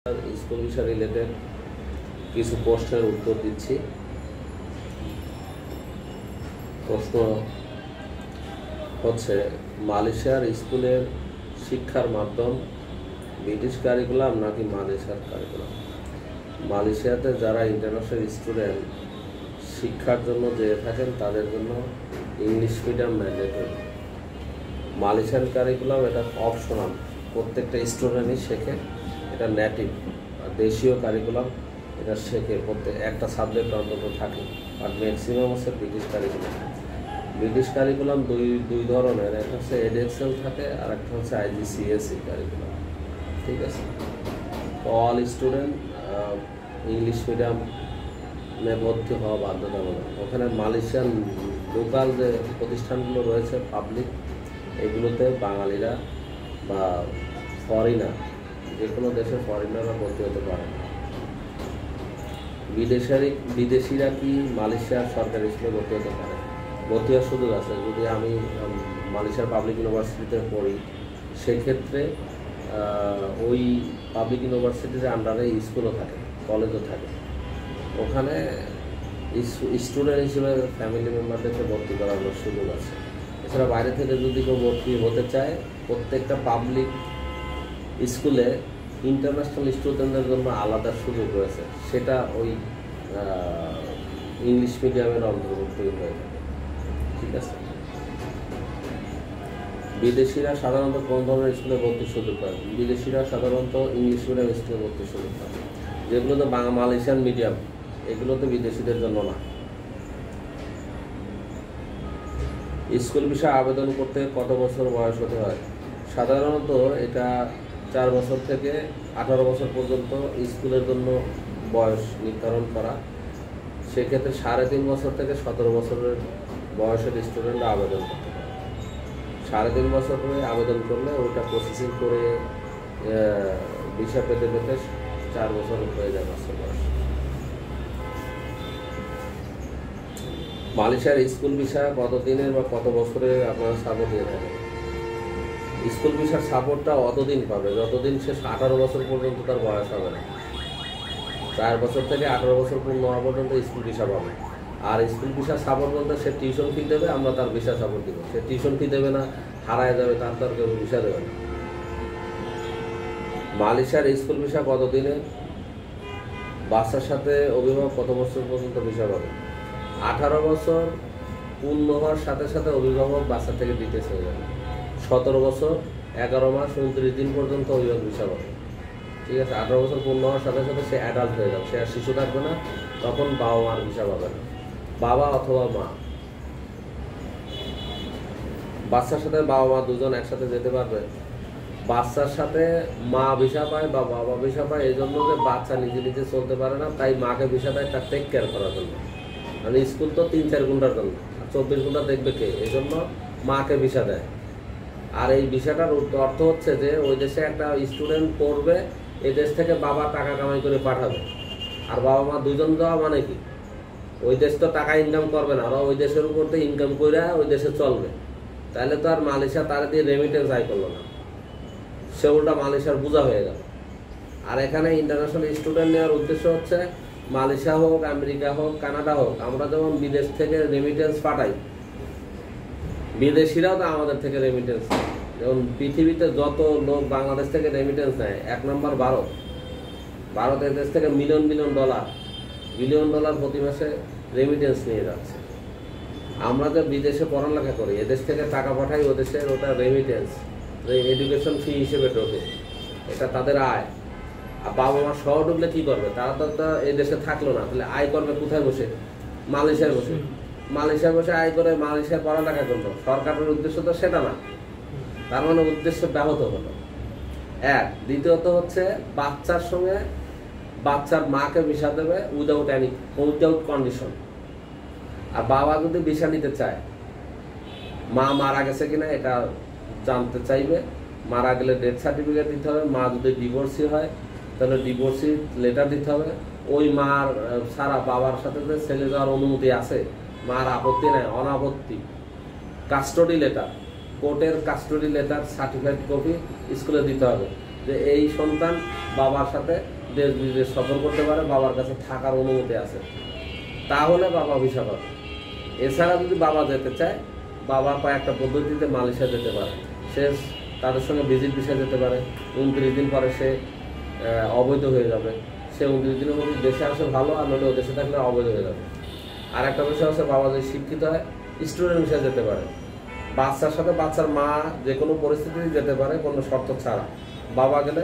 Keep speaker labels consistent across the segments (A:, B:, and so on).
A: School বিষয় related কিছু প্রশ্নের উত্তর দিচ্ছি। প্রশ্ন হচ্ছে, মালয়েশিয়ার স্কুলের শিক্ষার মাধ্যম ব্রিটিশ কারিকুলাম নাকি মালয়েশিয়ার কারিকুলাম? মালয়েশিয়াতে যারা ইন্টারন্যাশনাল স্টুডেন্ট শিক্ষার জন্য যেয়ে থাকেন তাদের জন্য English medium mandatory. Malaysian curriculum এটা অপশনাল, প্রত্যেকটা স্টুডেন্টই শেখে, এটা নেটিভ দেশীয় কারিকুলাম, এটা শেখে, প্রত্যেক একটা সাবজেক্ট অন্তত থাকে। আর ম্যাক্সিমাম হচ্ছে ব্রিটিশ কারিকুলাম। ব্রিটিশ কারিকুলাম দুই ধরনের, একটা হচ্ছে এডএক্সএল থাকে আর একটা হচ্ছে আইজিসিএসই কারিকুলাম। ঠিক আছে, অল স্টুডেন্ট ইংলিশ মিডিয়ামে ভর্তি হওয়া বাধ্যতামূলক। ওখানে মালয়েশিয়ান লোকাল যে প্রতিষ্ঠানগুলো রয়েছে পাবলিক, এগুলোতে বাঙালিরা বা ফরেনার, যে কোনো দেশের ফরেনাররা ভর্তি হতে পারে না। বিদেশিরা কি মালয়েশিয়ার সরকারি স্কুলে ভর্তি হতে পারে? ভর্তি হওয়ার সুযোগ আছে। যদি আমি মালয়েশিয়ার পাবলিক ইউনিভার্সিটিতে পড়ি, সেক্ষেত্রে ওই পাবলিক ইউনিভার্সিটির আন্ডারে স্কুলও থাকে, কলেজও থাকে। ওখানে স্টুডেন্ট হিসেবে ফ্যামিলি মেম্বারদেরকে ভর্তি করানোর সুযোগ আছে। এছাড়া বাইরে থেকে যদি কেউ ভর্তি হতে চায়, প্রত্যেকটা পাবলিক স্কুলে ইন্টারন্যাশনাল স্টুডেন্টদের জন্য আলাদা সুযোগ রয়েছে, সেটা ওই ইংলিশ মিডিয়ামের অন্তর্ভুক্তই হয়ে থাকে। ঠিক আছে, বিদেশিরা সাধারণত কোন ধরনের স্কুলে ভর্তির সুযোগ পায়? বিদেশিরা সাধারণত ইংলিশ মিডিয়াম স্কুলে ভর্তির সুযোগ পায়, যেগুলোতে মালয়েশিয়ান মিডিয়াম, এগুলোতে বিদেশিদের জন্য না। স্কুল বিষয়ে আবেদন করতে কত বছর বয়স হতে হয়? সাধারণত এটা 4 বছর থেকে 18 বছর পর্যন্ত স্কুলের জন্য বয়স নির্ধারণ করা। সেক্ষেত্রে 3.5 বছর থেকে 17 বছরের বয়সের স্টুডেন্টরা আবেদন করতে পারে। 3.5 বছর করে আবেদন করলে ওইটা প্রসেসিং করে ভিসা পেতে 4 বছর হয়ে যায় বাচ্চার বয়স। মালয়েশিয়ার স্কুল ভিসা কত দিনের বা কত বছরের আপনারা সাপোর্ট দিয়ে থাকেন? স্কুল ভিসার সাপোর্টটা অতদিন পাবে যতদিন সে 18 বছর পর্যন্ত তার বয়স হবে না। 4 বছর থেকে 18 বছর পূর্ণ হওয়া পর্যন্ত স্কুল ভিসা পাবে। আর স্কুল ভিসা সাপোর্ট বলতে সে টিউশন ফি দেবে, আমরা তার ভিসা সাপোর্ট দিব। সে টিউশন ফি দেবে না, হারায় যাবে, তার কেউ ভিসা দেবে না। মালয়েশিয়ার স্কুল ভিসা কত দিনে? বাচ্চার সাথে অভিভাবক কত বছর পর্যন্ত ভিসা পাবে? 18 বছর পূর্ণ হওয়ার সাথে সাথে অভিভাবক বাচ্চা থেকে ডিটেলস হয়ে যাবে। 17 বছর 11 মাস 29 দিন পর্যন্ত অভিভাবক ভিসা পাবে। ঠিক আছে, 18 বছর পূর্ণ হওয়ার সাথে সাথে সে অ্যাডাল্ট হয়ে যাবে, সে আর শিশু থাকবে না, তখন বাবা মার ভিসা পাবে না, বাবা অথবা মা। বাচ্চার সাথে বাবা মা দুজন একসাথে যেতে পারবে। বাচ্চার সাথে মা ভিসা পায় বা বাবা ভিসা পায় এই জন্য যে বাচ্চা নিজে নিজে চলতে পারে না, তাই মাকে ভিসা দেয় তার টেক কেয়ার করার জন্য। মানে স্কুল তো 3-4 ঘন্টার জন্য, 24 ঘন্টা দেখবে কে, এই জন্য মাকে ভিসা দেয়। আর এই ভিসাটার অর্থ হচ্ছে যে ওই দেশে একটা স্টুডেন্ট পড়বে, এই দেশ থেকে বাবা টাকা কামাই করে পাঠাবে। আর বাবা মা দুজন যাওয়া মানে কি, ওই দেশ তো টাকা ইনকাম করবে না, ওরা ওই দেশের উপর তো ইনকাম করে ওই দেশে চলবে। তাহলে তো আর মালয়েশিয়া তার দিয়ে রেমিটেন্স আয় করলো না, সে উল্টা মালয়েশিয়ার বোঝা হয়ে গেল। আর এখানে ইন্টারন্যাশনাল স্টুডেন্ট নেওয়ার উদ্দেশ্য হচ্ছে, মালয়েশিয়া হোক, আমেরিকা হোক, কানাডা হোক, আমরা যেমন বিদেশ থেকে রেমিটেন্স পাঠাই, বিদেশিরাও তো আমাদের থেকে রেমিটেন্স নেয়। যেমন পৃথিবীতে যত লোক বাংলাদেশ থেকে রেমিটেন্স নেয়, 1 নম্বর ভারত। ভারতের দেশ থেকে মিলিয়ন বিলিয়ন ডলার প্রতি মাসে রেমিটেন্স নিয়ে যাচ্ছে। আমরা যে বিদেশে পড়ালেখা করি, এদেশ থেকে টাকা পাঠাই, ও দেশের ওটা রেমিটেন্স, এডুকেশন ফি হিসেবে ঢোকে, এটা তাদের আয়। আর বাবা মা সহ ঢুকলে কী করবে? তারা তো এই দেশে থাকলো না, তাহলে আয় করবে কোথায় বসে? মালয়েশিয়ায় বসে। মালয়েশিয়ায় বসে আয় করে মালয়েশিয়ায় পড়ালেখা করলো। সরকারের উদ্দেশ্য তো সেটা না, তার মানে উদ্দেশ্য ব্যাহত হলো। দ্বিতীয়ত হচ্ছে, বাচ্চার সঙ্গে বাচ্চার মাকে ভিসা দেবে উইদাউট কন্ডিশন। আর বাবা যদি ভিসা নিতে চায়, মা মারা গেছে কিনা এটা জানতে চাইবে, মারা গেলে ডেথ সার্টিফিকেট দিতে হবে। মা যদি ডিভোর্সি হয় তাহলে ডিভোর্সি লেটার দিতে হবে। ওই মার সারা বাবার সাথে যে ছেলে যাওয়ার অনুমতি আছে, মার আপত্তি নেই, অনাপত্তি। কাস্টডি লেটার, কোর্টের কাস্টডি লেটার সার্টিফাইড কপি স্কুলে দিতে হবে। যে এই সন্তান বাবার সাথে দেশ বিদেশ সফর করতে পারে, বাবার কাছে থাকার অনুমতি আছে, তাহলে বাবা ভিসা পাবে। এছাড়া যদি বাবা যেতে চায়, বাবা কয়েকটা পদ্ধতিতে মালয়েশিয়া যেতে পারে। সে তাদের সঙ্গে ভিজিট ভিসা যেতে পারে, 29 দিন পরে সে অবৈধ হয়ে যাবে। সে 29 দিনের মধ্যে দেশে আসে ভালো, আর নইলে দেশে থাকলে অবৈধ হয়ে যাবে। আর একটা বিষয় হচ্ছে বাবা যদি শিক্ষিত হয় স্টুডেন্ট ভিসা যেতে পারে। বাচ্চার সাথে বাচ্চার মা যে কোনো পরিস্থিতিতে যেতে পারে কোনো শর্ত ছাড়া। বাবা গেলে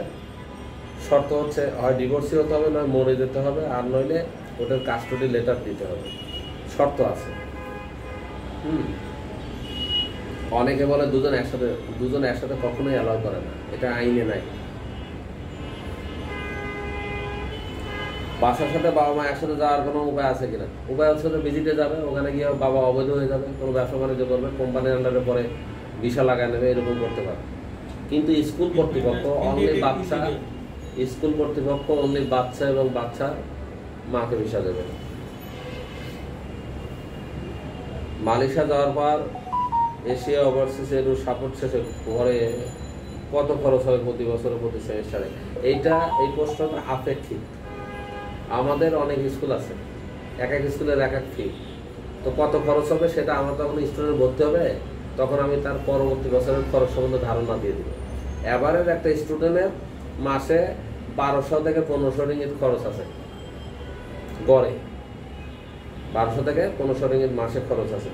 A: শর্ত হচ্ছে হয় ডিভোর্সি হতে হবে, নয় মরে যেতে হবে, আর নইলে ওদের কাস্টডি লেটার দিতে হবে, শর্ত আছে। অনেকে বলে দুজন একসাথে কখনোই অ্যালাউ করে না, এটা আইনে নাই। বাসার সাথে বাবা মা একসাথে যাওয়ার কোনো উপায় আছে কিনা? উপায় হচ্ছে তো ভিজিটে যাবে, ওখানে গিয়ে বাবা অবৈধ হয়ে যাবে, কোনো ব্যবসা বাণিজ্য করবে, কোম্পানির আন্ডারে পরে ভিসা লাগায় নেবে, এরকম করতে পারে। কিন্তু স্কুল কর্তৃপক্ষ অনলি বাচ্চা এবং বাচ্চার মাকে ভিসা দেবে। মালয়েশিয়া যাওয়ার পর এশিয়া ওভারসিজ এর সাপোর্ট শেষে পরে কত খরচ হবে প্রতি বছরে, প্রতি সেমিস্টারে? এই প্রশ্নটা আপেক্ষিক। আমাদের অনেক স্কুল আছে, এক এক স্কুলের এক এক ফি, তো কত খরচ হবে সেটা আমার যখন স্টুডেন্ট ভর্তি হবে তখন আমি তার পরবর্তী বছরের খরচ সম্বন্ধে ধারণা দিয়ে দিব। এবারের একটা স্টুডেন্টের মাসে 1200 থেকে 1500 রিঙ্গিত খরচ আছে, গড়ে 1200 থেকে 1500 রিঙ্গিত মাসে খরচ আছে।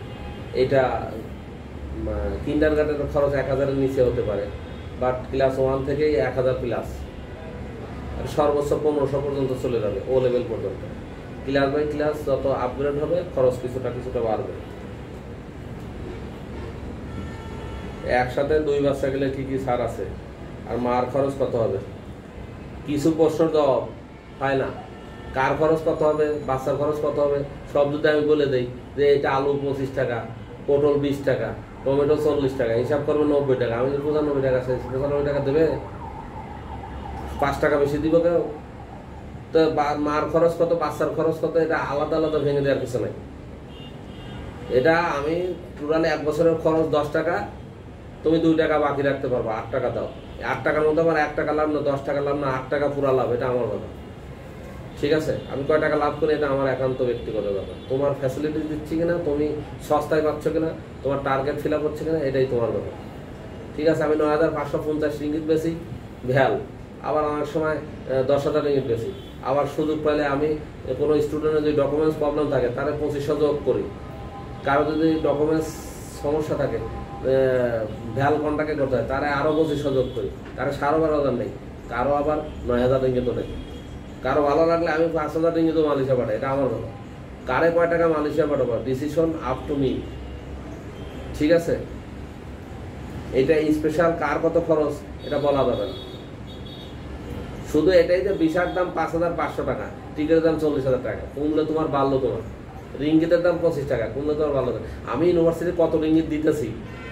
A: এটা কিন্ডারগার্টেনের খরচ 1000-এর নিচে হতে পারে, বাট ক্লাস 1 থেকেই 1000 প্লাস, সর্বোচ্চ 1500 পর্যন্ত চলে যাবে, ও লেভেল পর্যন্ত। ক্লাস বাই ক্লাস যত আপগ্রেড হবে খরচ কিছুটা বাড়বে। একসাথে 2 বাচ্চা গেলে কি কি ছাড় আছে, আর মার খরচ কত হবে? কিছু প্রশ্ন জবাব হয় না। কার খরচ কত হবে, বাচ্চার খরচ কত হবে, সব যদি আমি বলে দেই যে এটা আলু 25 টাকা, পটল 20 টাকা, টমেটো 40 টাকা, হিসাব করবে 90 টাকা, আমি 95 টাকা, 95 টাকা দেবে? 5 টাকা বেশি দিব কেউ? তো মার খরচ কত, বাচ্চার খরচ কত, এটা আলাদা আলাদা ভেঙে দেওয়ার কিছু নাই। এটা আমি টোটালি 1 বছরের খরচ 10 টাকা, তুমি 2 টাকা বাকি রাখতে পারবো, 8 টাকা দাও। 8 টাকার মধ্যে আমার 1 টাকা লাভ না, 10 টাকা লাভ না, 8 টাকা পুরা লাভ, এটা আমার কথা। ঠিক আছে, আমি কয় টাকা লাভ করি এটা আমার একান্ত ব্যক্তিগত ব্যাপার। তোমার ফ্যাসিলিটি দিচ্ছি কিনা, তুমি সস্তায় পাচ্ছ কিনা, তোমার টার্গেট ফিল আপ হচ্ছে কিনা, এটাই তোমার ব্যাপার। ঠিক আছে, আমি 9550 রিঙ্গিত বেশি ভ্যাল, আবার অনেক সময় 10,000 রিঙ্গিত বেশি, আবার সুযোগ পাইলে আমি কোনো স্টুডেন্টের যদি ডকুমেন্টস প্রবলেম থাকে তারে 2500 যোগ করি। কারো যদি ডকুমেন্টস সমস্যা থাকে, ভ্যাল কন্ট্যাক্টে করতে হয়, তারা আরও 2500 যোগ করি, কারো 12,500 নেই, কারো আবার 9,000 রিঙ্গিতও নেই। কারো ভালো লাগলে আমি 5,000 রিঙ্গিতও মালয়েশিয়া পাঠাই, এটা আমার ব্যাপার। কারে কয় টাকা মালয়েশিয়া পাঠাবো, ডিসিশন আপ টু মি। ঠিক আছে, এটা স্পেশাল কার কত খরচ এটা বলা যাবে না। শুধু এটাই যে ভিসার দাম 5,500 টাকা, টিকিটের দাম 40,000 টাকা, কমলে তোমার বাড়লো, তোমার রিঙ্গিতের দাম 25 টাকা, কমলে তোমার বাড়লো। আমি ইউনিভার্সিটি কত রিঙ্গিত দিতেছি,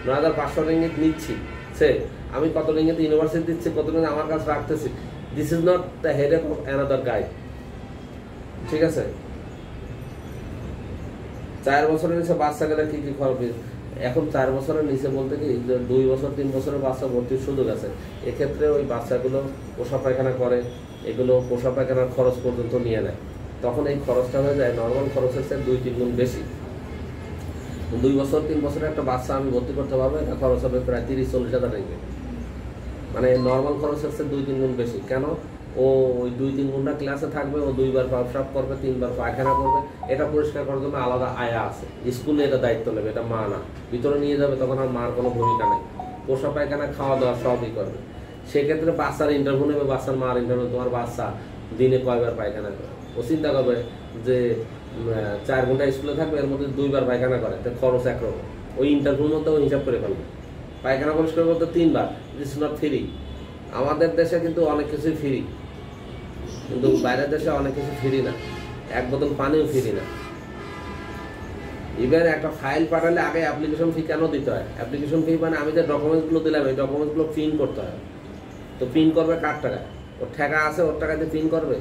A: 9,500 রিঙ্গিত নিচ্ছি, সে আমি কত রিঙ্গিত ইউনিভার্সিটি দিচ্ছি, কত রিঙ্গিত আমার কাছে রাখতেছি, this is not the headache of another guy. ঠিক আছে, 4 বছরের নিচে বাচ্চা গেলে কি কি খরচ? এখন 4 বছরের নিচে বলতে কি 2 বছর 3 বছরের বাচ্চা ভর্তির সুযোগ আছে। এক্ষেত্রে ওই বাচ্চাগুলো পোষা পায়খানা করে, এগুলো পোষা পায়খানার খরচ পর্যন্ত নিয়ে নেয়, তখন এই খরচটা হয়ে যায় নর্মাল খরচের চেয়ে 2-3 গুণ বেশি। 2 বছর 3 বছরের একটা বাচ্চা আমি ভর্তি করতে পারবো, এটা খরচ হবে প্রায় 30-40 হাজার রিঙ্গিত, মানে নর্মাল খরচের চেয়ে 2-3 গুণ বেশি। কেন? ও ওই 2-3 ঘন্টা ক্লাসে থাকবে, ও 2 বার প্রস্রাব করবে, 3 বার পায়খানা করবে, এটা পরিষ্কার করার জন্য আলাদা আয়া আছে, স্কুলে এটা দায়িত্ব নেবে, এটা মা না, ভিতরে নিয়ে যাবে, তখন আর মার কোনো ভূমিকা নেই, পোষা পায়খানা খাওয়া দাওয়া সবই করবে। সেক্ষেত্রে বাচ্চার ইন্টারভিউ নেবে, বাচ্চার মার ইন্টারভিউ, তোমার বাচ্চা দিনে কয়বার পায়খানা করে, ও চিন্তা করবে যে 4 ঘন্টা স্কুলে থাকবে, এর মধ্যে 2 বার পায়খানা করে, তো খরচ একরকম, ওই ইন্টারভিউর মধ্যে ও হিসাব করে ফেলবে। পায়খানা পরিষ্কার করতে 3 বার, দিস ইজ নট ফ্রি। আমাদের দেশে কিন্তু অনেক কিছুই ফ্রি, কিন্তু বাইরের দেশে অনেক কিছু ফ্রি না, 1 বোতল পানিও ফ্রি না। ইভেন একটা ফাইল পাঠালে আগে অ্যাপ্লিকেশন ফি কেন দিতে হয়? অ্যাপ্লিকেশন ফি মানে আমি যে ডকুমেন্টসগুলো দিলাম, এই ডকুমেন্টসগুলো প্রিন্ট করতে হয়, তো প্রিন্ট করবে কার টাকা? ওর টাকা আছে, ওর টাকা দিয়ে প্রিন্ট করবে?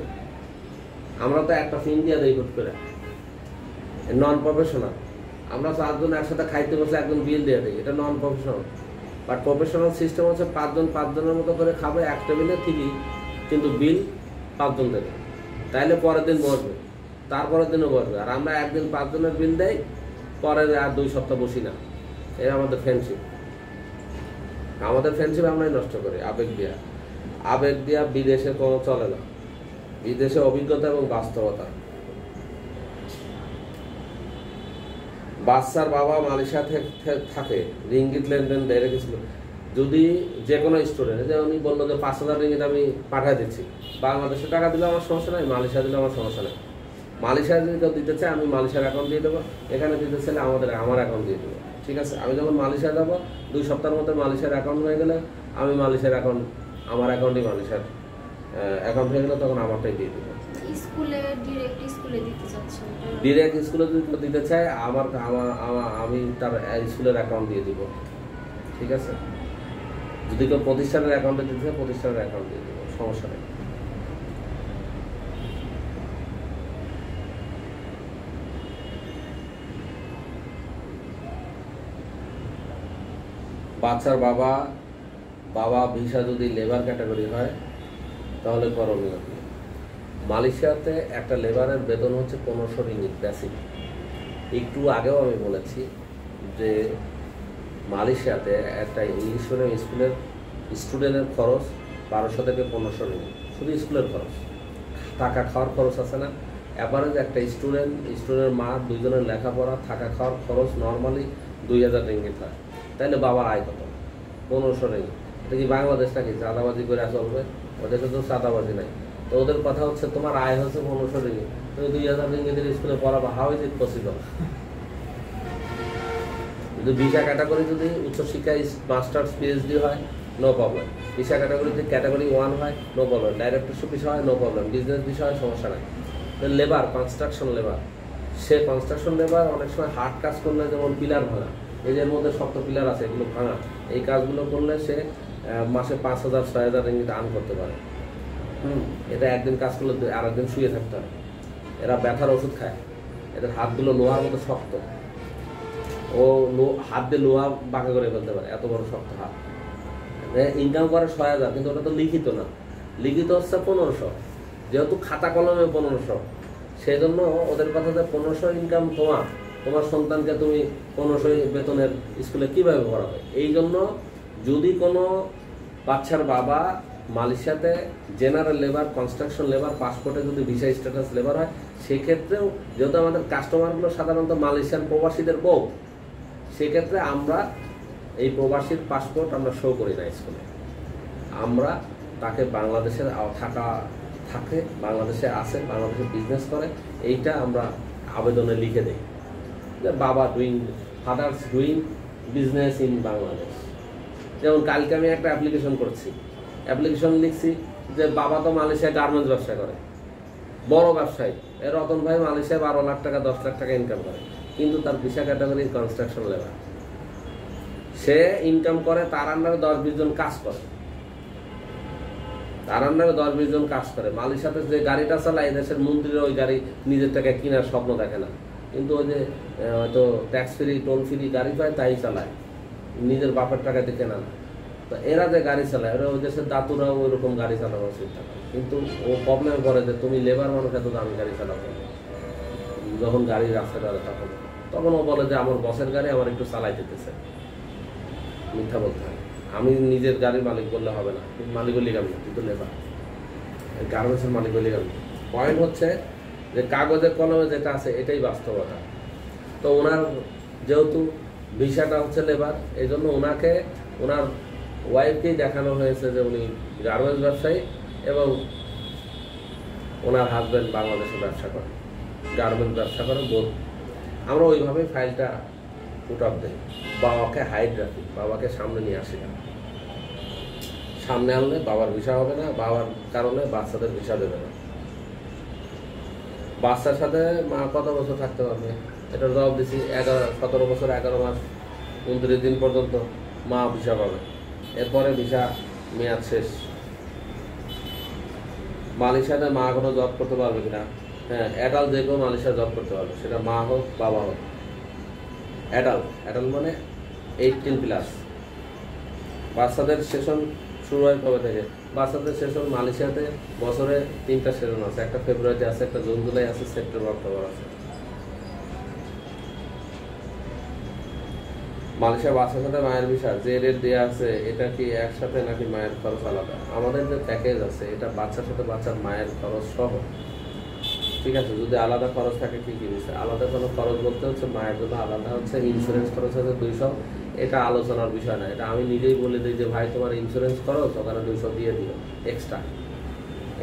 A: আমরা তো একটা প্রিন্ট দিয়ে দেই হুট করে, নন প্রফেশনাল। আমরা 4 জন একসাথে খাইতে বসে একজন বিল দিয়ে দিই, এটা non professional. But professional system হচ্ছে 5 জন 5 জনের মতো করে খাবে এক টেবিলে ঠিকই, কিন্তু বিল 5 জন দেবে, তাইলে পরের দিন বসবে, তারপরের দিনও বসবে। আর আমরা একদিন 5 জনের বিল দেই, পরে আর 2 সপ্তাহ বসি না। এই আমাদের ফ্রেন্ডশিপ, আমরাই নষ্ট করি আবেগ দিয়া বিদেশে কোনো চলে না। বিদেশে অভিজ্ঞতা এবং বাস্তবতা। বাচ্চার বাবা মালয়েশিয়া থাকে, রিঙ্গিত লেনদেন ডাইরেক্ট ছিল। যদি যে কোনো স্টুডেন্ট, যে উনি বললো যে 5,000 রিঙ্গিত আমি পাঠিয়ে দিচ্ছি, বাংলাদেশে টাকা দিলে আমার সমস্যা নাই, মালয়েশিয়া দিলে আমার সমস্যা নাই। মালয়েশিয়া যদি কেউ দিতে চায় আমি মালয়েশিয়ার অ্যাকাউন্ট দিয়ে দেবো, এখানে দিতে চাইলে আমার অ্যাকাউন্ট দিয়ে দেবো, ঠিক আছে। আমি যখন মালয়েশিয়া যাবো 2 সপ্তাহের মধ্যে মালয়েশিয়ার অ্যাকাউন্ট হয়ে গেলে আমি মালয়েশিয়ার অ্যাকাউন্ট, আমার অ্যাকাউন্টই মালয়েশিয়ার অ্যাকাউন্ট হয়ে গেলে তখন আমারটাই দিয়ে দেবো। ডিরেক্ট স্কুলে যদি দিতে চায় আমি তার স্কুলের অ্যাকাউন্ট দিয়ে দিব, ঠিক আছে। যদি কেউ প্রতিষ্ঠানের অ্যাকাউন্টে দিতে চায় প্রতিষ্ঠানের অ্যাকাউন্ট দিয়ে দিব, সমস্যা নেই। বাচ্চার বাবা ভিসা যদি লেবার ক্যাটাগরি হয় তাহলে করণীয় কি? মালয়েশিয়াতে একটা লেবারের বেতন হচ্ছে 1500 রিঙ্গিত বেসিক। একটু আগেও আমি বলেছি যে মালয়েশিয়াতে একটা ইংলিশ মিডিয়াম স্কুলের স্টুডেন্টের খরচ 1200 থেকে 1500 রিঙ্গিত, শুধু স্কুলের খরচ। থাকা খাওয়ার খরচ আছে না, অ্যাভারেজ একটা স্টুডেন্টের মা 2 জনের লেখাপড়া থাকা খাওয়ার খরচ নর্মালি 2000 রিঙ্গিত হয়। তাহলে বাবার আয় কত? 1500 রিঙ্গিত। এটা কি বাংলাদেশ নাকি চাঁদাবাজি করে চলবে? ওদেরকে তো চাঁদাবাজি নাই। তো ওদের কথা হচ্ছে তোমার আয় হচ্ছে 1500 রিঙ্গিত, তুমি 2000 রিঙ্গিতের স্কুলে পড়াবো, হাউ ইজ ইট পসিবল? যদি ভিসা ক্যাটাগরি যদি উচ্চশিক্ষায় মাস্টার্স পিএইচডি হয় নো প্রবলেম, ভিসা ক্যাটাগরিতে ক্যাটাগরি 1 হয় নো প্রবলেম, ডাইরেক্টরশিপ বিষয় হয় নো প্রবলেম, বিজনেস বিষয় সমস্যা নাই। লেবার, কনস্ট্রাকশন লেবার, সে কনস্ট্রাকশন লেবার অনেক সময় হার্ড কাজ করলে, যেমন পিলার ভাঙা, এই যে মধ্যে শক্ত পিলার আছে এগুলো ভাঙা, এই কাজগুলো করলে সে মাসে 5000-6000 রিঙ্গিত আর্ন করতে পারে। এটা একদিন কাজ করলে আরেকদিন শুয়ে থাকতে হয়। এরা ব্যথার ওষুধ খায়, এদের হাতগুলো লোহার মতো শক্ত, ও হাত দিয়ে লোহা বাঁকা করে ফেলতে পারে, এত বড় শক্ত হাত। ইনকাম করে 6000, কিন্তু ওটা তো লিখিত না, লিখিত হচ্ছে 1500, যেহেতু খাতা কলমে 1500, সেই জন্য ওদের কথা যে 1500 ইনকাম তোমার সন্তানকে তুমি 1500 বেতনের স্কুলে কীভাবে পড়াবে? এই জন্য যদি কোনো বাচ্চার বাবা মালয়েশিয়াতে জেনারেল লেবার, কনস্ট্রাকশন লেবার, পাসপোর্টে যদি ভিসা স্ট্যাটাস লেবার হয়, সেক্ষেত্রেও যেহেতু আমাদের কাস্টমারগুলো সাধারণত মালয়েশিয়ান প্রবাসীদের বউ, সেক্ষেত্রে আমরা এই প্রবাসীর পাসপোর্ট আমরা শো করি না স্কুলে। আমরা তাকে বাংলাদেশের থাকে, বাংলাদেশে আসে, বাংলাদেশে বিজনেস করে, এইটা আমরা আবেদনে লিখে দিই যে father's doing business in Bangladesh. যেমন কালকে আমি একটা অ্যাপ্লিকেশন লিখছি যে বাবা তো মালয়েশিয়ায় গার্মেন্টস ব্যবসা করে, বড় ব্যবসায়ী, রতন ভাই মালয়েশিয়ায় 12 লাখ টাকা 10 লাখ টাকা ইনকাম করে, কিন্তু তার ভিসা ক্যাটাগরি কনস্ট্রাকশন লেবার। সে ইনকাম করে, তার আন্ডারে 10-20 জন কাজ করে, মালয়েশিয়াতে যে গাড়িটা চালায়, এই দেশের মন্ত্রীরা ওই গাড়ি নিজের টাকা কেনার স্বপ্ন দেখে না, কিন্তু ওই যে হয়তো ট্যাক্স ফ্রি টোল ফ্রি গাড়ি পায় তাই চালায়, নিজের বাপের টাকা দিয়ে কেনা না। তো এরা যে গাড়ি চালায়, ওরা ওই দেশের দাতুরাও ওই রকম গাড়ি চালানোর চিন্তা করে, কিন্তু ও প্রবলেম করে যে তুমি লেবার মানুষ, এত দামি গাড়ি চালাবো। যখন গাড়ি রাস্তায় ধরে তখন ও বলে যে আমার বসের গাড়ি আমার একটু চালাই দিতেছে। মিথ্যা বলতে হয়, আমি নিজের গাড়ির মালিক বললে হবে না, মালিক হলে গাবি, কিন্তু লেবার গার্মেন্টসের মালিক হলে গাবি। পয়েন্ট হচ্ছে যে কাগজের কলমে যেটা আছে এটাই বাস্তবতা। তো ওনার যেহেতু ভিসাটা হচ্ছে লেবার, এই জন্য ওনার ওয়াইফকেই দেখানো হয়েছে যে উনি গার্মেন্টস ব্যবসায়ী এবং ওনার হাজব্যান্ড বাংলাদেশে ব্যবসা করে, গার্মেন্টস ব্যবসা করে বোধ। আমরা ওইভাবেই ফাইলটা পুট আপ দিই, বাবাকে হাইড রাখি, বাবাকে সামনে নিয়ে আসি না। সামনে আনলে বাবার ভিসা হবে না, বাবার কারণে বাচ্চাদের ভিসা দেবে না। বাচ্চার সাথে মা কত বছর থাকতে পারবে এটার জবাব দিচ্ছি। 17 বছর 11 মাস 29 দিন পর্যন্ত মা ভিসা পাবে, এরপরে ভিসা মেয়াদ শেষ। মালয়েশিয়াতে মা কোনো জব করতে পারবে কিনা? হ্যাঁ, অ্যাডাল্ট যে কেউ মালয়েশিয়া জব করতে পারবে, সেটা মা হোক বাবা হোক। অ্যাডাল্ট মানে 18+। বাচ্চাদের সেশন শুরু হয় কবে থেকে? বাচ্চাদের সেশন মালয়েশিয়াতে বছরে 3টা সেশন আছে, একটা ফেব্রুয়ারিতে আছে, একটা জুন জুলাই আছে, সেপ্টেম্বর অক্টোবর আছে। মালয়েশিয়া বাচ্চার সাথে মায়ের ভিসা যে রেট দেওয়া আছে এটা কি একসাথে নাকি মায়ের খরচ আলাদা? আমাদের যে প্যাকেজ আছে এটা বাচ্চার সাথে বাচ্চার মায়ের খরচ সহ, ঠিক আছে। যদি আলাদা খরচ থাকে কি কি বিষয়, আলাদা কোনো খরচ বলতে হচ্ছে মায়ের জন্য আলাদা হচ্ছে ইন্স্যুরেন্স খরচ আছে 200, এটা আলোচনার বিষয় না, এটা আমি নিজেই বলে দিই যে ভাই তোমার ইন্স্যুরেন্স খরচ ওখানে 200 দিয়ে দিও এক্সট্রা,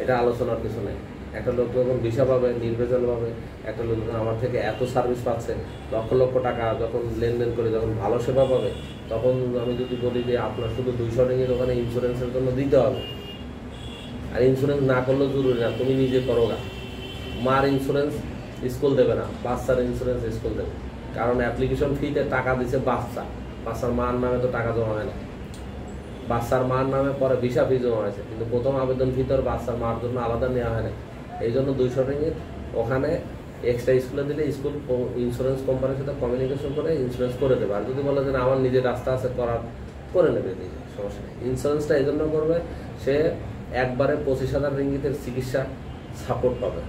A: এটা আলোচনার কিছু নেই। একটা লোক যখন ভিসা পাবে নির্ভেজাল পাবে, একটা লোক যখন আমার থেকে এত সার্ভিস পাচ্ছে লক্ষ লক্ষ টাকা যখন লেনদেন করে যখন ভালো সেবা পাবে, তখন আমি যদি বলি যে আপনার শুধু 200 রিঙ্গিত ওখানে ইন্স্যুরেন্সের জন্য দিতে হবে, আর ইন্স্যুরেন্স না করলেও জরুরি না, তুমি নিজে করো না। মার ইন্স্যুরেন্স স্কুল দেবে না, বাচ্চার ইন্স্যুরেন্স স্কুল দেবে, কারণ অ্যাপ্লিকেশন ফিতে টাকা দিচ্ছে বাচ্চার মার নামে তো টাকা জমা হয় না, বাচ্চার মার নামে পরে ভিসা ফি জমা হয়েছে, কিন্তু প্রথম আবেদন ফি তোর বাচ্চার মার জন্য আলাদা নেওয়া হয় না। এই জন্য 200 রিঙ্গিত ওখানে এক্সট্রা স্কুলে দিলে স্কুল ইন্স্যুরেন্স কোম্পানির সাথে কমিউনিকেশন করে ইন্স্যুরেন্স করে দেবে। আর যদি বলে যে আমার নিজের রাস্তা আছে করার, করে নেবে নিজে, সমস্যা নেই। ইন্স্যুরেন্সটা এই জন্য করবে সে একবারে 25,000 রিঙ্গিতের চিকিৎসা সাপোর্ট পাবে।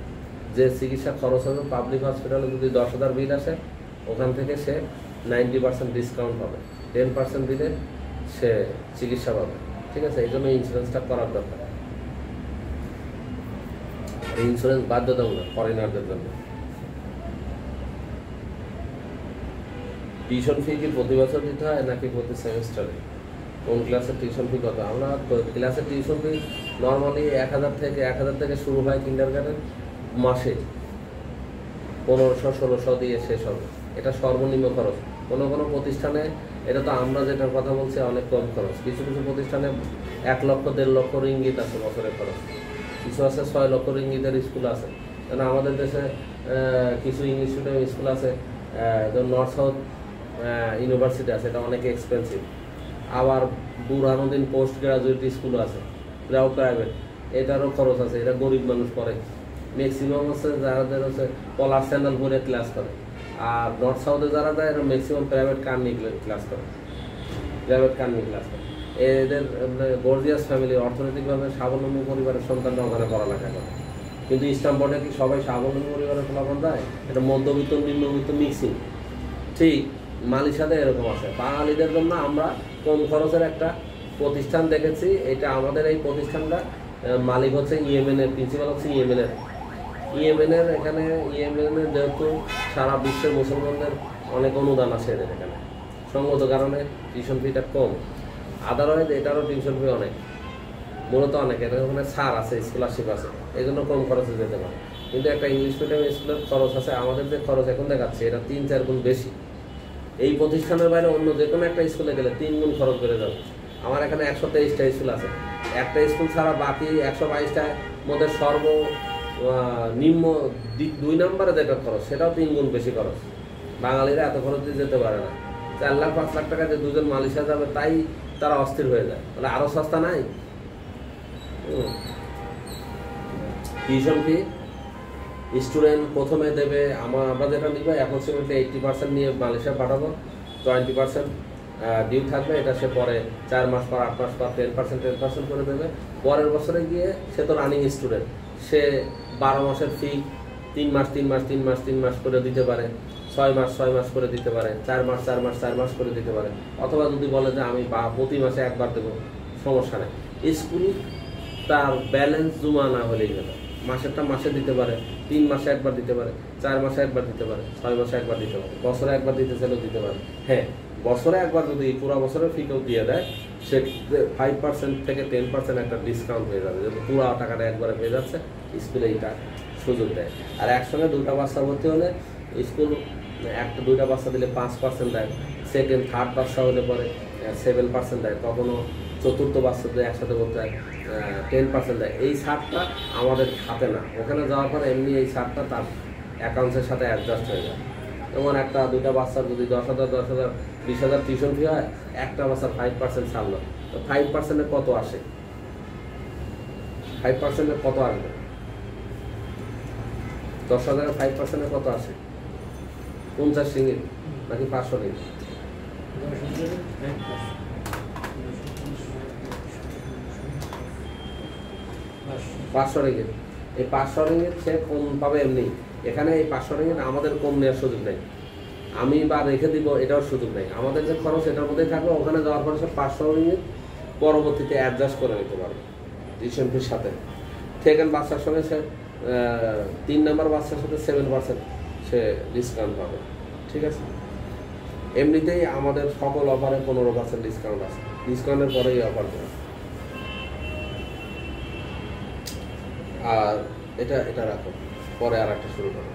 A: যে চিকিৎসা খরচ হবে পাবলিক হসপিটালে যদি 10,000 বিল আসে, ওখান থেকে সে 90% ডিসকাউন্ট পাবে, 10% দিলে সে চিকিৎসা পাবে, ঠিক আছে। এই জন্য ইন্স্যুরেন্সটা করার দরকার। ইন্স্যুরেন্স বাধ্যতামূলক ফরেনারদের জন্য। টিউশন ফি কি প্রতি বছর দিতে হয় নাকি প্রতি সেমিস্টারে? কোন ক্লাসের টিউশন ফি কত? আমরা ক্লাসের টিউশন ফি নর্মালি 1,000 থেকে শুরু হয় কিন্ডারগার্টেন, মাসে 1500-1600 দিয়ে শেষ হবে, এটা সর্বনিম্ন খরচ। কোনো কোনো প্রতিষ্ঠানে, এটা তো আমরা যেটার কথা বলছি অনেক কম খরচ, কিছু কিছু প্রতিষ্ঠানে 1 লক্ষ 1.5 লক্ষ রিঙ্গিত আছে বছরের খরচ, কিছু আছে 6 লক্ষ রিঙ্গিতের স্কুল আছে। কারণ আমাদের দেশে কিছু ইংলিশ মিডিয়াম স্কুল আছে, নর্থ সাউথ ইউনিভার্সিটি আছে, এটা অনেক এক্সপেন্সিভ। আবার বুরহানুদ্দিন পোস্ট গ্রাজুয়েট স্কুল আছে, এটাও প্রাইভেট, এটারও খরচ আছে, এটা গরিব মানুষ পড়ে। ম্যাক্সিমাম হচ্ছে যাদের হচ্ছে পলার স্যান্ডেল পরে ক্লাস করে। আর নর্থ সাউথে যারা যায় এরা ম্যাক্সিমাম প্রাইভেট কার নিয়ে ক্লাস করে, এদের গর্জিয়াস ফ্যামিলি, অর্থনৈতিকভাবে স্বাবলম্বী পরিবারের সন্তানরা ওখানে পড়ালেখা করে। কিন্তু ইসলাম বোর্ডে কি সবাই স্বাবলম্বী পরিবারের ফলাফল দেয়? এটা মধ্যবিত্ত নিম্নবিত্ত মিক্সিং। ঠিক মালয়েশিয়াতে এরকম আছে। বাঙালিদের জন্য আমরা কম খরচের একটা প্রতিষ্ঠান দেখেছি, এটা আমাদের এই প্রতিষ্ঠানটা মালিক হচ্ছে ইয়েমেনের, প্রিন্সিপাল হচ্ছে ইয়েমেনের। এখানে ইয়েমেনের যেহেতু সারা বিশ্বের মুসলমানদের অনেক অনুদান আছে এদের এখানে, সঙ্গত কারণে টিউশন ফিটা কম। আদারওয়াইজ এটারও টিউশন ফি অনেক, মূলত অনেক, এটা ওখানে ছাড় আছে, স্কলারশিপ আছে, এই জন্য কম খরচে যেতে পারে। কিন্তু একটা ইংলিশ মিডিয়াম স্কুলের খরচ আছে, আমাদের যে খরচ এখন দেখাচ্ছে এটা 3-4 গুণ বেশি। এই প্রতিষ্ঠানের বাইরে অন্য যে কোনো একটা স্কুলে গেলে 3 গুণ খরচ বেড়ে যাবে। আমার এখানে 123টা স্কুল আছে, একটা স্কুল ছাড়া বাকি 122টার মধ্যে সর্বনিম্ন 2 নম্বরে যেটা খরচ সেটাও 3 গুণ বেশি খরচ। বাঙালিরা এত খরচ দিয়ে যেতে পারে না। 4 লাখ 5 লাখ টাকা যে দুজন মালয়েশিয়া যাবে তাই তারা অস্থির হয়ে যায়, বলে আরও সস্তা নাই। টিউশন ফি স্টুডেন্ট প্রথমে দেবে, আমরা যেটা নিব অ্যাপ্রক্সিমেটলি 80% নিয়ে মালয়েশিয়া পাঠাবো, 20% ডিউ থাকবে, এটা সে পরে 4 মাস পর 8 মাস পর 10% করে দেবে। পরের বছরে গিয়ে সে তো রানিং স্টুডেন্ট, সে 12 মাসের ফি 3 মাস করে দিতে পারে, 6 মাস করে দিতে পারে, 4 মাস করে দিতে পারে। অথবা যদি বলে যে আমি প্রতি মাসে একবার দেবো, সমস্যা নেই। স্কুল তার ব্যালেন্স জমা না হলেই গেল, মাসেরটা মাসে দিতে পারে, 3 মাসে একবার দিতে পারে, 4 মাসে একবার দিতে পারে, 6 মাসে একবার দিতে পারে, বছরে একবার দিতে চাইলেও দিতে পারে। হ্যাঁ, বছরে একবার যদি পুরো বছরের ফিকেও দিয়ে দেয়, সেক্ষেত্রে 5% থেকে 10% একটা ডিসকাউন্ট হয়ে যাবে, যেহেতু পুরো টাকাটা একবারে পেয়ে যাচ্ছে, স্কুলে এইটা সুযোগ দেয়। আর একসঙ্গে 2টা বাচ্চা ভর্তি হলে স্কুল 2টা বাচ্চা দিলে 5% দেয়, সেকেন্ড থার্ড বাচ্চা হলে পরে 7% দেয়, কখনো চতুর্থ বাচ্চাদের একসাথে করতে হয় 10% দেয়। এই ছাড়টা আমাদের হাতে না, ওখানে যাওয়ার পর এমনি এই ছাড়টা তার অ্যাকাউন্টসের সাথে অ্যাডজাস্ট হয়ে যায়। যেমন 2টা বাচ্চার যদি 10,000 20,000 টিউশন ফি হয়, একটা বাচ্চার 5% ছাড়লো, তো 5% কত আসে? 5% কত আসবে? 10,000 5% কত আসে? 50 রিঙ্গিত নাকি 500 রিঙ্গিত? 500 রিঙ্গিত। এই 500 রিঙ্গিত সে কম পাবে এমনি। এখানে এই 500 রিঙ্গিত আমাদের কম নেওয়ার সুযোগ নেই, আমি বা রেখে দিব এটাও সুযোগ নেই। আমাদের যে খরচ এটার মধ্যেই থাকবে, ওখানে যাওয়ার পরে সে 500 রিঙ্গিত পরবর্তীতে অ্যাডজাস্ট করে নিতে পারবে টিউশন ফির সাথে। সেকেন্ড বাচ্চার সঙ্গে সে 3 নাম্বার বাচ্চার সাথে 7% সে ডিসকাউন্ট পাবে। ঠিক আছে, এমনিতেই আমাদের সকল অফারে 15% ডিসকাউন্ট আছে, ডিসকাউন্টের পরেই অফার দেবে। আর এটা রাখো, পরে আর একটা শুরু করো।